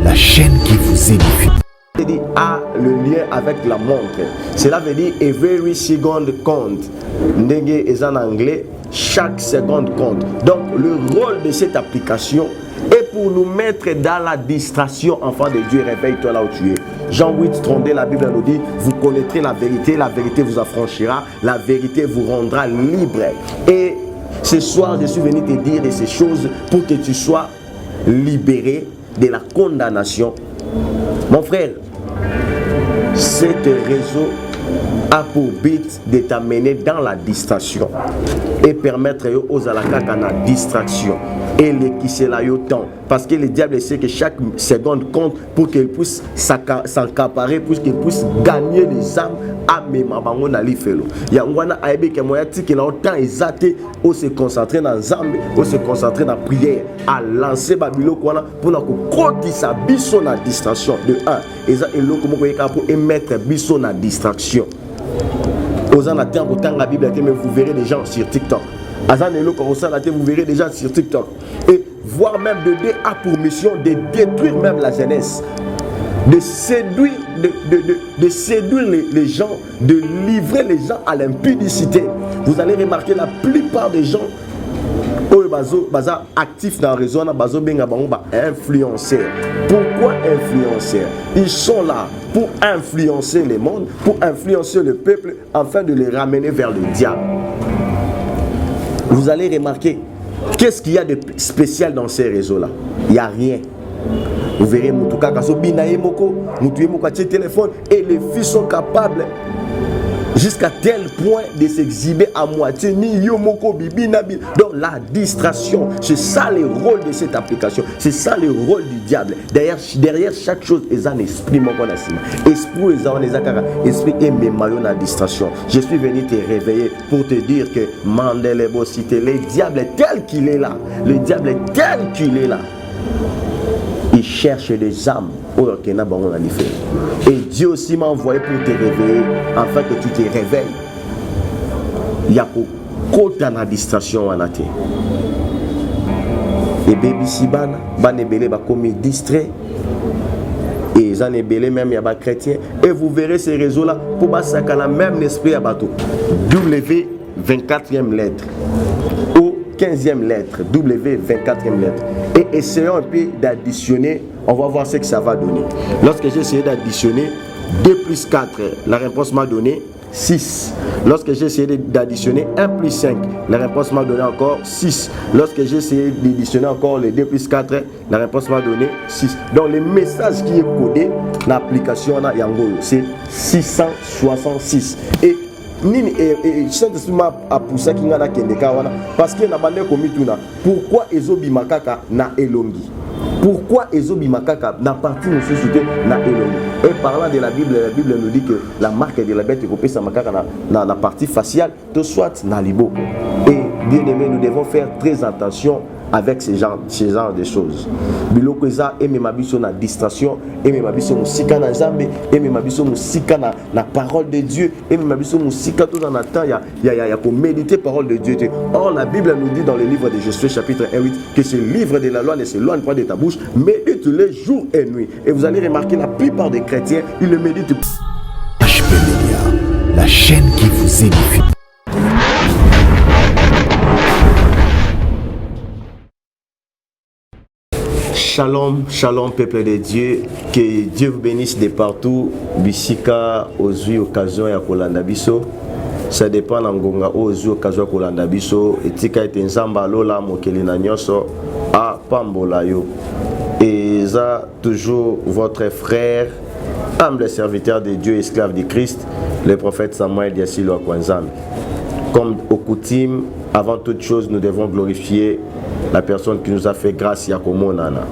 la chaîne qui vous édifie. A le lien avec la montre. Cela veut dire every second compte. Ndenge est en anglais, chaque seconde compte. Donc le rôle de cette application est pour nous mettre dans la distraction. Enfant de Dieu, réveille-toi là où tu es. Jean 8, 32, la Bible nous dit, vous connaîtrez la vérité vous affranchira, la vérité vous rendra libre. Et ce soir, je suis venu te dire de ces choses pour que tu sois libéré de la condamnation. Mon frère, cet réseau a pour but de t'amener dans la distraction et permettre aux alakaka la distraction et les qui c'est là temps parce que le diable sait que chaque seconde compte pour qu'il puisse s'accaparer, pour qu'il puisse gagner les âmes à même bango na lifelo ya ngwana aibe ke moya tiki na autant exaté au se concentrer dans zambe au se concentrer dans prière à lancer babilo kwana pour na ko kotisa biso na distraction de 1 eza eloko moko yeka pour émettre biso na distraction. Aux en attendant autant la Bible mais vous verrez des gens sur TikTok. Vous verrez des gens sur TikTok. Et voire même de Dieu a pour mission de détruire même la jeunesse. De séduire, de séduire les gens, de livrer les gens à l'impudicité. Vous allez remarquer la plupart des gens actifs dans le réseau, influenceurs. Pourquoi influenceurs? Ils sont là pour influencer le monde, pour influencer le peuple, afin de les ramener vers le diable. Vous allez remarquer, qu'est-ce qu'il y a de spécial dans ces réseaux-là? Il n'y a rien. Vous verrez, téléphone et les filles sont capables jusqu'à tel point de s'exhiber à moitié. Donc la distraction, c'est ça le rôle de cette application. C'est ça le rôle du diable. Derrière chaque chose, il y a un esprit. Esprit et la distraction. Je suis venu te réveiller pour te dire que Mandelebo cité, le diable est tel qu'il est là. Le diable est tel qu'il est là. Il cherche des âmes. Et Dieu aussi m'a envoyé pour te réveiller, afin que tu te réveilles. Il y a beaucoup de distraction en athée. Et baby Sibana, banebele ba comme distrait. Et ils en ebele même ya ba chrétien. Et vous verrez ces réseaux là pour basaka la même esprit à bateau. W 24e lettre. 15e lettre, W 24e lettre. Et essayons un peu d'additionner, on va voir ce que ça va donner. Lorsque j'ai essayé d'additionner 2 plus 4, la réponse m'a donné 6. Lorsque j'ai essayé d'additionner 1 plus 5, la réponse m'a donné encore 6. Lorsque j'ai essayé d'additionner encore les 2 plus 4, la réponse m'a donné 6. Donc le message qui est codé dans l'application c'est 666. Et nini Saint-Esprit m'a poussé qui ngana kendeka wana parce que na bande komituna pourquoi ezobi makaka na elongi, pourquoi ezobi makaka na partie de société na elongi. Et parlant de la Bible nous dit que la marque de la bête est coupée sa makaka na la partie faciale de soit na libo. Et bien aimé, nous devons faire très attention avec ces genres de choses. Biloko eza eme mabiso na distraction, eme mabiso musika na Nzambe, eme mabiso musika na parole de Dieu, eme mabiso musika tout dans temps ya pour méditer parole de Dieu. Or la Bible nous dit dans le livre de Josué chapitre 1:8 que ce livre de la loi ne s'éloigne pas de ta bouche, médite-le jour et nuit. Et vous allez remarquer la plupart des chrétiens, ils le méditent. HP Media, la chaîne qui vous édifie. Shalom, shalom peuple de Dieu, que Dieu vous bénisse de partout. Bisika ozui occasion ya kolanda biso. Ça dépend ngonga ozui occasion ya kolanda biso. Etika ete nzamba lola mokeli na nyonso a pambola yo. Et ça toujours votre frère, humble serviteur de Dieu, esclave de Christ, le prophète Samuel Diasilo Akwanzam. Comme au coutume, avant toute chose, nous devons glorifier la personne qui nous a fait grâce Yakomo Nana.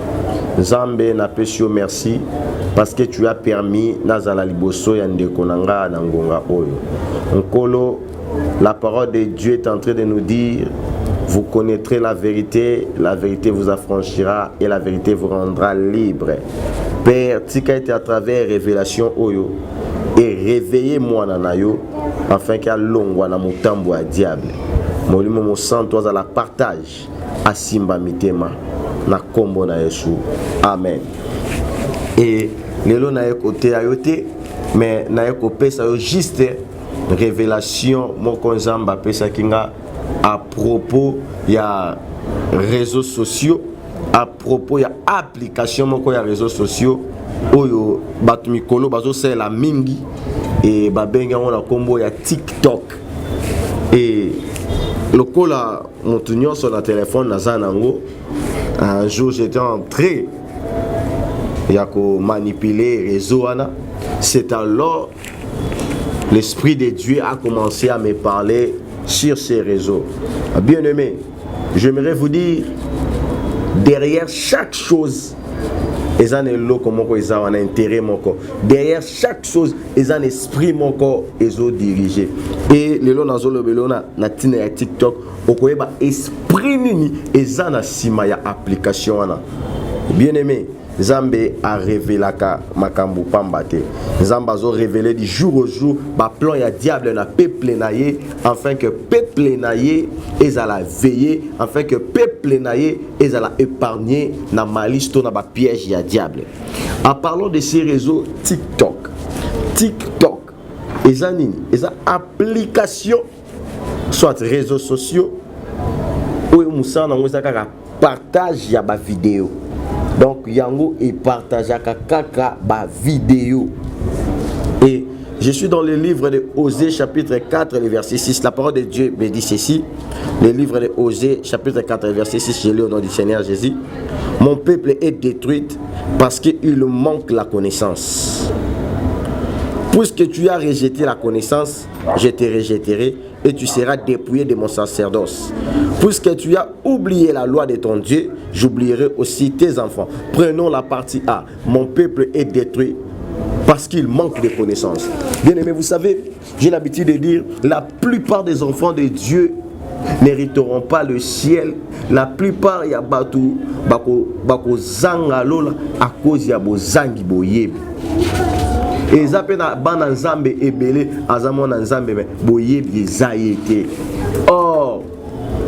Nzambe na pesio merci parce que tu as permis Nazala Liboso Yande Konanga Nangonga Oyo. Nkolo, la parole de Dieu est en train de nous dire, vous connaîtrez la vérité vous affranchira et la vérité vous rendra libre. Père, tika été à travers révélation Oyo et réveillez-moi Nanayo afin qu'il y ait l'ongwa na mutambo à diable. Molimo mo santo à la partage. Asimba mitema na kombo na Yesu. Amen. Et lelo na côté ayote mais na côté ça juste révélation moko nzamba pesa kinga à propos ya réseaux sociaux, à propos ya application moko ya réseaux sociaux oyo batu mikolo bazo sela mingi et babenga on a combo ya TikTok. Et lokola montunyo sur la téléphone naza nango, un jour j'étais entré ya ko manipuler réseau ana. C'est alors l'Esprit de Dieu a commencé à me parler sur ces réseaux. Bien-aimés, j'aimerais vous dire, derrière chaque chose, ils ont un intérêt, derrière chaque chose, ils ont un esprit, ils ont dirigé. Et les gens qui ont TikTok, ils ont esprit, ils ont une application. Bien-aimés, Zambé a révélé makambu pambate. Zamba a révélé du jour au jour ba plan ya diable na peuple naye afin que peuple naye ils alla veiller afin que peuple naye ils alla épargner na malice to na ba piège ya diable. En parlant de ces réseaux TikTok ezanini eza application soit réseaux sociaux ou musana ngweza kaka partage ya ba vidéo. Donc yango et partage kaka ba vidéo. Et je suis dans le livre de Osée chapitre 4 le verset 6. La parole de Dieu me dit ceci. Le livre de Osée chapitre 4 le verset 6, je lis au nom du Seigneur Jésus. Mon peuple est détruit parce qu'il manque la connaissance. Puisque tu as rejeté la connaissance, je te rejetterai et tu seras dépouillé de mon sacerdoce. Puisque tu as oublié la loi de ton Dieu, j'oublierai aussi tes enfants. Prenons la partie A. Mon peuple est détruit parce qu'il manque de connaissances. Bien aimé, vous savez, j'ai l'habitude de dire, la plupart des enfants de Dieu n'hériteront pas le ciel. La plupart ya batu bako zanga lola à cause ya bo zangi boyebi. Et ils appellent bana nzambe ebele azamo na nzambe mais boyebi ezayete. Or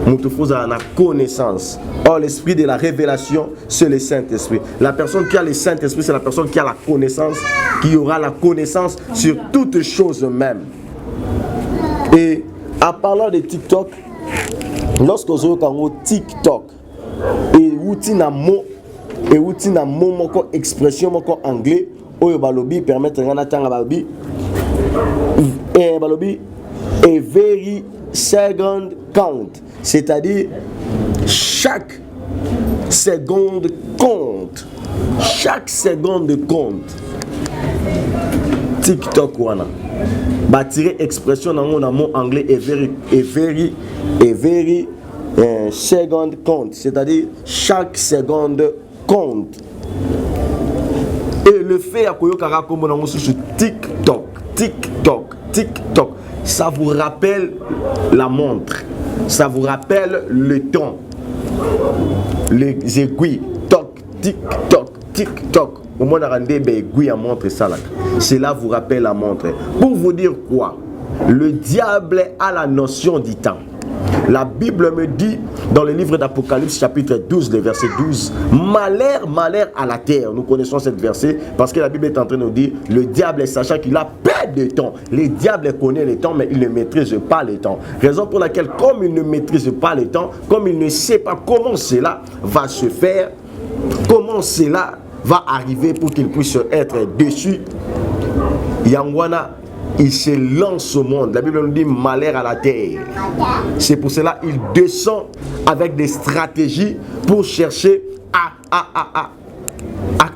mutufuza na connaissance. Or l'esprit de la révélation c'est le Saint-Esprit. La personne qui a le Saint-Esprit c'est la personne qui a la connaissance, qui aura la connaissance sur toutes choses même. Et en parlant de TikTok, lorsque vous avez TikTok et outil na mot moko expression moko anglais oyo balobi permettre ngana tanga balobi a very second count, c'est-à-dire chaque seconde compte, TikTok wana bâtir expression dans mon mot anglais a very second compte, c'est-à-dire chaque seconde compte. Et le fait à Koyokara comme on a sur TikTok, ça vous rappelle la montre, ça vous rappelle le temps, les aiguilles, TikTok. Au moins d'arrêter aiguille à montre ça là. Cela vous rappelle la montre. Pour vous dire quoi? Le diable a la notion du temps. La Bible me dit dans le livre d'Apocalypse chapitre 12, le verset 12, malheur à la terre. Nous connaissons cette verset parce que la Bible est en train de nous dire, le diable sachant qu'il a peu de temps. Le diable connaît le temps mais il ne maîtrise pas le temps. Raison pour laquelle comme il ne maîtrise pas le temps, comme il ne sait pas comment cela va se faire, comment cela va arriver pour qu'il puisse être dessus, Yangwana, il se lance au monde. La Bible nous dit malheur à la terre. C'est pour cela qu'il descend avec des stratégies pour chercher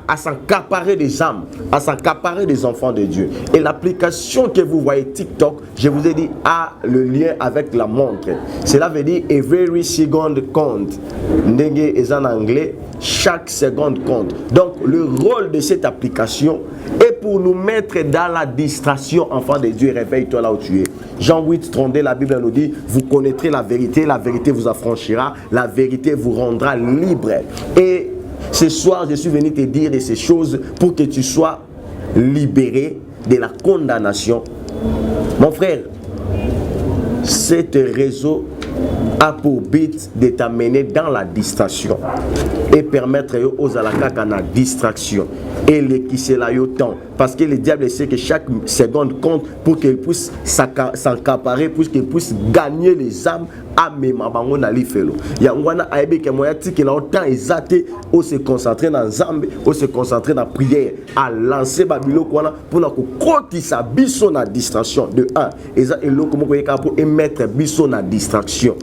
à s'accaparer des âmes, à s'accaparer des enfants de Dieu. Et l'application que vous voyez TikTok, je vous ai dit, a le lien avec la montre. Cela veut dire a very second count. Ndenge est en anglais, chaque seconde compte. Donc le rôle de cette application est pour nous mettre dans la distraction, enfant de Dieu, réveille-toi là où tu es. Jean 8, 32, la Bible nous dit, vous connaîtrez la vérité vous affranchira, la vérité vous rendra libre. Et ce soir, je suis venu te dire de ces choses pour que tu sois libéré de la condamnation. Mon frère, cet réseau a pour but de t'amener dans la distraction et permettre aux alakaka na distraction et les qui c'est là temps parce que le diable sait que chaque seconde compte pour qu'il puisse s'accaparer, pour qu'il puisse gagner les âmes à même bango na lifelo ya ngwana aibe ke moya tiki na autant exaté au se concentrer dans zambe au se concentrer dans prière à lancer babilo kwana pour na ko kotisa biso na distraction de 1 eza eloko moko yeka pour émettre biso na distraction.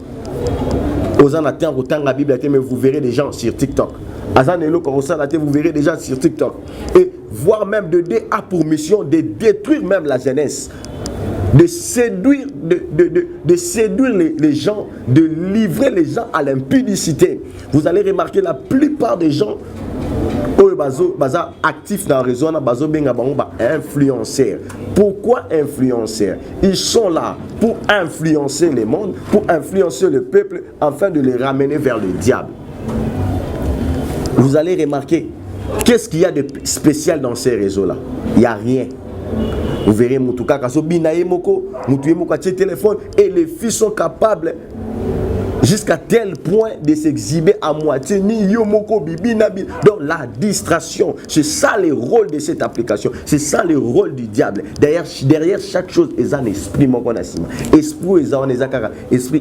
Aux en attendant autant la Bible, mais vous verrez des gens sur TikTok. Vous verrez des gens sur TikTok. Et voire même de Dieu a pour mission de détruire même la jeunesse. De séduire, de séduire les gens, de livrer les gens à l'impudicité. Vous allez remarquer la plupart des gens actifs dans le réseau, influenceurs. Pourquoi influenceurs? Ils sont là pour influencer le monde, pour influencer le peuple, afin de les ramener vers le diable. Vous allez remarquer, qu'est-ce qu'il y a de spécial dans ces réseaux-là? Il n'y a rien. Vous verrez Moutouka Kasobinaye Moko, Moutouye Moko téléphone, et les filles sont capables jusqu'à tel point de s'exhiber à moitié ni yomoko bibi nabi. Donc la distraction, c'est ça le rôle de cette application, c'est ça le rôle du diable. Derrière chaque chose il y a un esprit mon connaissement. Esprit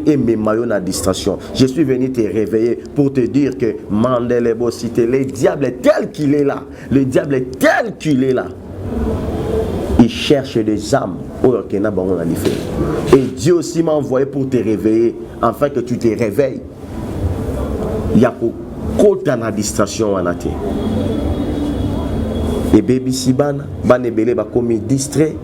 et mémaillon la distraction. Je suis venu te réveiller pour te dire que Mandelebo cité le diable est tel qu'il est là. Le diable est tel qu'il est là. Il cherche des âmes. Et Dieu aussi m'a envoyé pour te réveiller, afin que tu te réveilles. Il y a qu'autant de distraction à la tête. Et baby sibana, banebele ba comme distrait.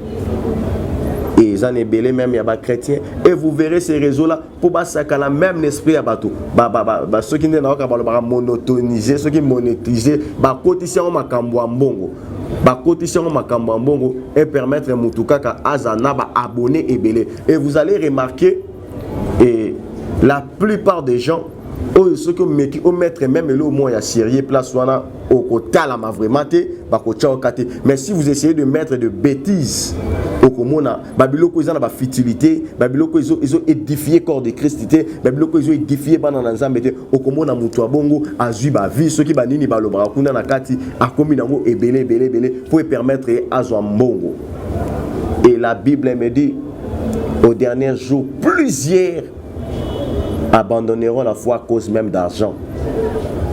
Et ils en belé même il y a des chrétiens. Et vous verrez ces réseaux-là pour que la même esprit à bateau. Ceux qui ne sont pas monotoniser, ceux qui monétiser, cotisation makambo mbongo. Cotisation makambo mbongo et permettre mutuka ka azana ba abonné et belé. Et vous allez remarquer et la plupart des gens ceux qui mettent même le mot à sérieux place wana au côté la ma vraiment mais si vous essayez de mettre de bêtises au komona babiloko ils ont la futilité babiloko ils ont édifié corps de Christité babiloko ils ont édifié bana nzambe au komona mutu abongo azui ba vie ceux qui banini balobra kuna na kati akomi nango ebele pour permettre azwa mbongo. Et la Bible me dit au dernier jour plusieurs abandonneront la foi à cause même d'argent.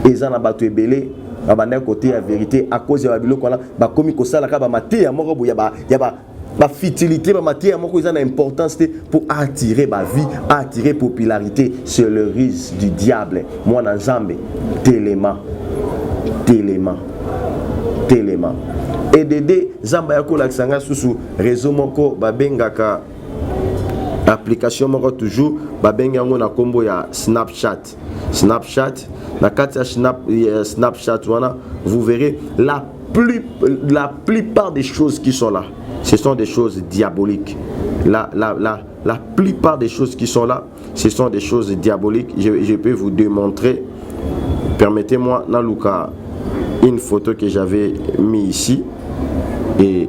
Ils en ont battu belé, à côté la vérité à cause de la Bible qu'on a commis que ça la caba maté à mort il y a la futilité ba maté à mort ils ont importance pour attirer ma vie, attirer popularité. C'est le risque du diable. Moi dans Zambé, téléma. Et dédé Zamba yako la sanga sous réseau moko babengaka application moko toujours babengango na kombo ya Snapchat na kati ya Snapchat wana vous verrez la plupart des choses qui sont là ce sont des choses diaboliques. La plupart des choses qui sont là ce sont des choses diaboliques. Je peux vous démontrer. Permettez-moi Naluka une photo que j'avais mis ici et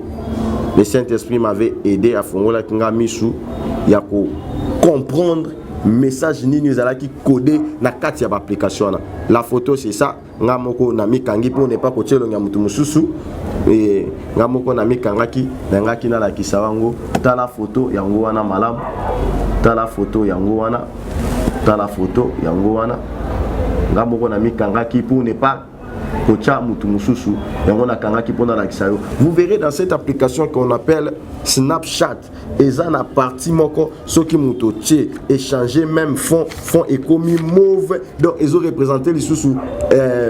le Saint-Esprit m'avait aidé à fongola kinga misu ya ko comprendre message nini ezala ki codé na kati ya application na. La photo c'est ça ngamoko na mikangi pour ne pas kochelo nya mutu mususu et ngamoko na mikangaki na ngaki na la kisawango ta la photo yango wana malamu ta la photo yango wana ngamoko na mikangaki pour ne pas vous verrez dans cette application qu'on appelle Snapchat et ça na partie moko ceux qui mutoche échanger même fond et commis mauvais donc ils ont représenté les sous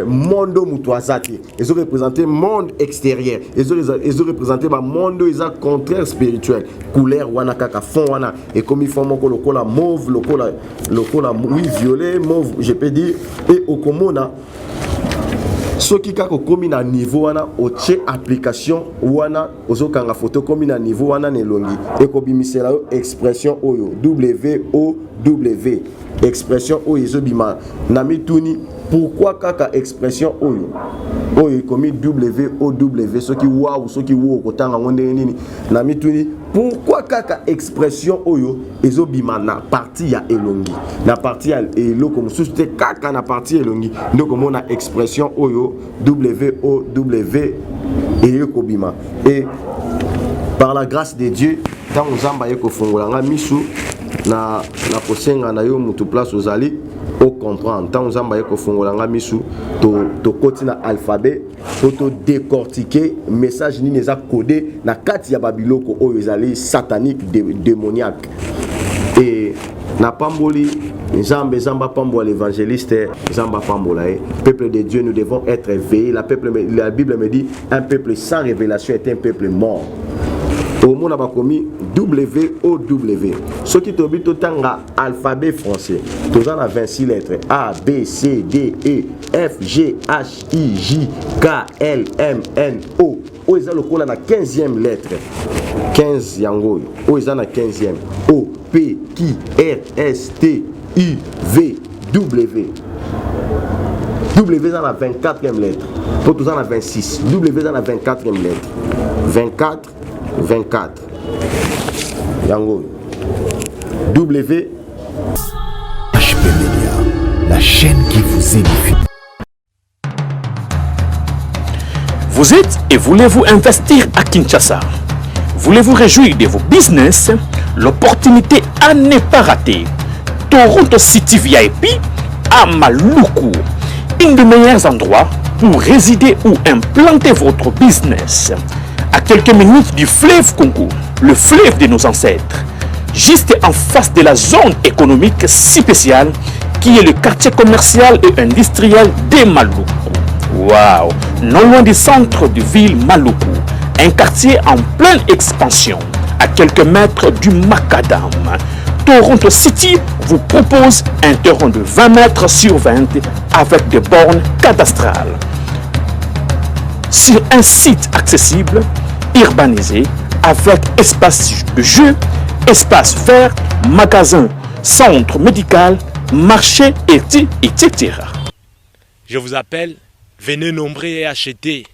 monde mutoazati ils ont représenté monde extérieur ils ont représenté ba monde ils ont contraire spirituel couleur wana kaka fond wana et commis fond moko lokola mauve lokola oui violet mauve je peux dire et au komona ceux qui ont commis à niveau wana oche application wana ozokanga photo commis à niveau wana nelongi et kobimisela expression oyo WOW expression oyo ezobima na mituni pourquoi kaka expression oyo oyo komi WOW soki wow soki wo kotanga ngonde nini na mituni pourquoi kaka expression oyo ezobima na partie ya elongi na partie ya eloko mosusu te kaka na partie elongi ndoko mona expression oyo WOW eyekobima et par la grâce de Dieu tant nzamba yekofungolanga misu na kosenga na yo mutu place ozali au comprendre tant nzamba yekofungolanga misu to koti na alphabet to décortiquer message ni neza codé na kati ya babiloko oyo ezali satanique démoniaque et na pamboli Zamba pambo l'évangéliste Zamba pambola peuple de Dieu nous devons être éveillés la Bible me dit un peuple sans révélation est un peuple mort. Au monde a commis WOW. Ce qui tobi totanga alphabet français. Tous en a 26 lettres A B C D E F G H I J K L M N O. O ils ont le col à la 15e lettre. 15 yango. O ils ont la 15e. O P Q R S T U V W. W dans la 24e lettre. Pour tous en a 26. W dans la 24e lettre. 24 Yango W HP Media, la chaîne qui vous édifie. Vous êtes et voulez-vous investir à Kinshasa? Voulez-vous réjouir de vos business? L'opportunité à ne pas rater. Toronto City VIP à Maluku, un des meilleurs endroits pour résider ou implanter votre business. À quelques minutes du fleuve Congo, le fleuve de nos ancêtres, juste en face de la zone économique si spéciale qui est le quartier commercial et industriel de Maluku. Waouh! Non loin du centre de ville Maluku, un quartier en pleine expansion, à quelques mètres du Macadam. Toronto City vous propose un terrain de 20 mètres sur 20 avec des bornes cadastrales. Sur un site accessible, urbanisé, avec espace de jeu, espace vert, magasin, centre médical, marché, etc. Je vous appelle, venez nombrer et acheter.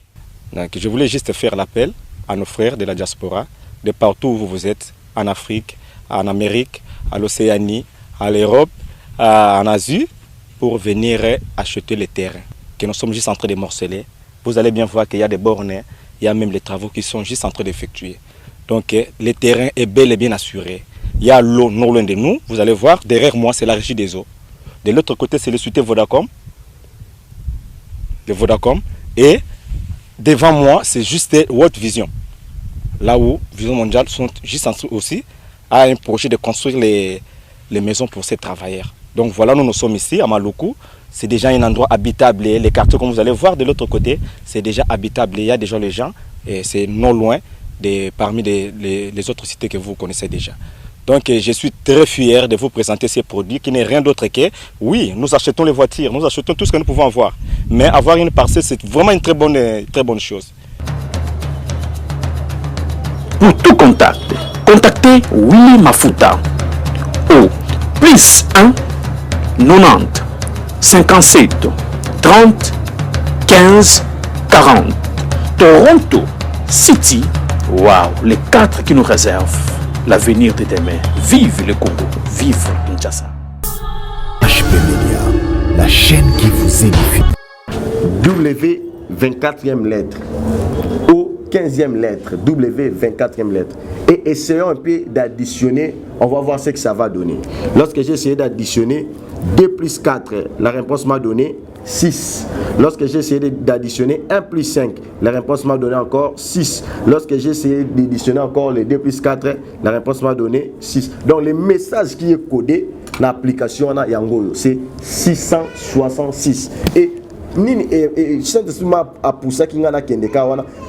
Donc, je voulais juste faire l'appel à nos frères de la diaspora, de partout où vous êtes, en Afrique, en Amérique, à l'Océanie, à l'Europe, en Asie, pour venir acheter les terrains que nous sommes juste en train de morceler. Vous allez bien voir qu'il y a des bornes, il y a même les travaux qui sont juste en train d'effectuer. Donc le terrain est bel et bien assuré. Il y a l'eau non loin de nous. Vous allez voir, derrière moi, c'est la régie des eaux. De l'autre côté, c'est le société Vodacom. De Vodacom. Et devant moi, c'est juste World Vision. Là où Vision Mondiale sont juste en dessous aussi, a un projet de construire les maisons pour ces travailleurs. Donc voilà, nous sommes ici à Maluku. C'est déjà un endroit habitable. Les quartiers, comme vous allez voir de l'autre côté, c'est déjà habitable. Il y a déjà les gens et c'est non loin parmi les autres cités que vous connaissez déjà. Donc je suis très fier de vous présenter ces produits qui n'est rien d'autre que, oui, nous achetons les voitures, nous achetons tout ce que nous pouvons avoir. Mais avoir une parcelle, c'est vraiment une très bonne chose. Pour tout contact, contactez Willy Mafuta au plus 1 90 57 30 15 40. Toronto City, waouh, les 4 qui nous réservent l'avenir de demain. Vive le Congo, vive Kinshasa. HP Media, la chaîne qui vous édifie. W 24e lettre. O 15e lettre. W 24e lettre. Et essayons un peu d'additionner. On va voir ce que ça va donner. Lorsque j'ai essayé d'additionner 2 plus 4, la réponse m'a donné 6. Lorsque j'ai essayé d'additionner 1 plus 5, la réponse m'a donné encore 6. Lorsque j'ai essayé d'additionner encore les 2 plus 4, la réponse m'a donné 6. Donc le message qui est codé dans l'application Yango, c'est 666. Et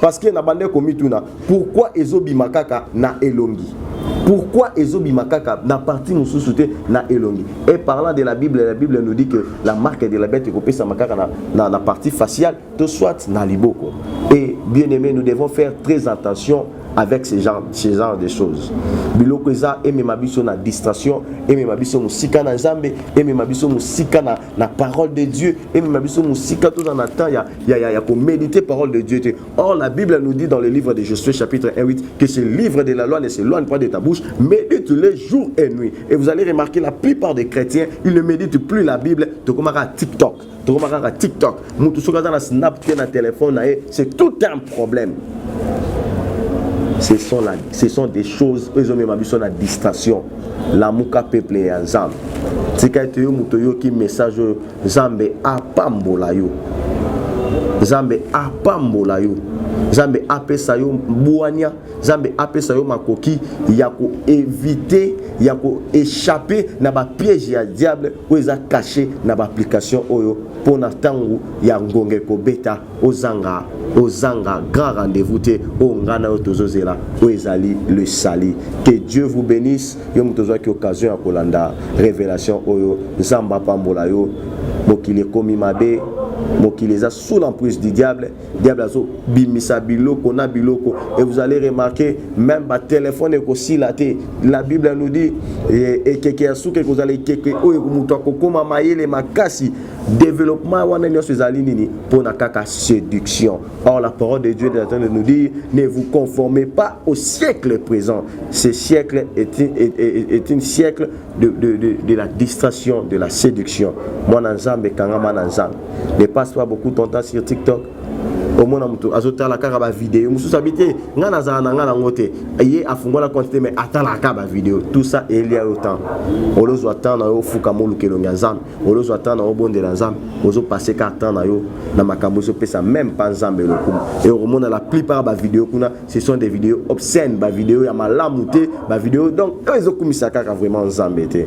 parce que na bande komituna pourquoi ezobi makaka na elongi Pourquoi ezobimakaka na partie mususu na elongi? Et parlant de la Bible nous dit que la marque de la bête est coupée sa makaka na partie faciale, de soit na liboko. Et bien aimé, nous devons faire très attention avec ces genres de choses. Biloko eza eme mabiso na distraction, eme mabiso musika na Nzambe, eme mabiso musika na parole de Dieu, eme mabiso musika tout dans temps ya pour méditer parole de Dieu. Or la Bible nous dit dans le livre de Josué chapitre 1:8 que ce livre de la loi ne s'éloigne pas de ta bouche, médite les jours et nuits. Et vous allez remarquer la plupart des chrétiens, ils ne méditent plus la Bible, de comme à TikTok. TikTok, na Snapchat, na téléphone, c'est tout un problème. Ce sont des choses, ils ont même habitué la distraction. La mouka peuple et ensemble. C'est quand tu as qui message Zambe apambola yo. Zambe apambola yo. Zambe apesa yo buania. Zambe apesa yo makoki. Yako éviter, yako échapper na ba piège ya diable ou ils a caché na ba application oyo pour na tangu ya ngonge ko beta ozanga grand rendez-vous te o ngana yo tozozela o ezali le sali. Que Dieu vous bénisse. Yo mutozo ki occasion ya kolanda révélation oyo Zamba pambola yo mokile komi mabe mokile za sous l'emprise du diable azo bimisa biloko na biloko. Et vous allez remarquer même ba téléphone ko silate. La Bible nous dit et keke asu ke vous allez keke o muto kokoma mayele makasi développement wana nyoso ezali nini pour na kaka séduction. Or la parole de Dieu est en train de nous dire ne vous conformez pas au siècle présent. Ce siècle est un siècle de la distraction, de la séduction. Moi Nzambe kangama Nzambe. Ne passe pas beaucoup de temps sur TikTok. Au moins azota la kaka ba vidéo mususu habité ngana za na ngana ngote ye afungola compte mais attends la kaka ba vidéo. Tout ça il y a autant olozo attendre yo fuka molu kelo Nzambe olozo attendre o bonde Nzambe ozo passer ka attendre yo na makambo so pesa même pas Nzambe lokumu. Et au moins la plupart ba vidéo kuna ce sont des vidéos obscènes, ba vidéo ya malamuté, ba vidéo donc ezo kumisa kaka vraiment Nzambe te.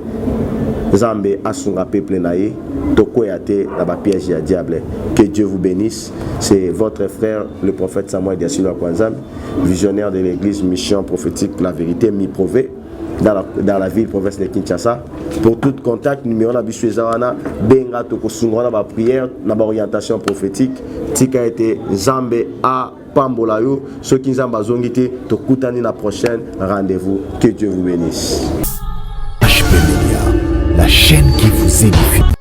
Nzambe asunga peuple naye tokoyate na ba piège ya diable. Que Dieu vous bénisse. C'est votre frère le prophète Samuel Diasilo Akwanzambe, visionnaire de l'église Mission prophétique La Vérité Mi-Prové dans la ville province de Kinshasa. Pour tout contact numéro na biso ezawana benga tokosunga na ba prière na ba orientation prophétique tika été Nzambe a pambola yo ceux qui Nzambe azongi te tokutani na prochaine rendez-vous. Que Dieu vous bénisse. HP Media, la chaîne qui vous édifie.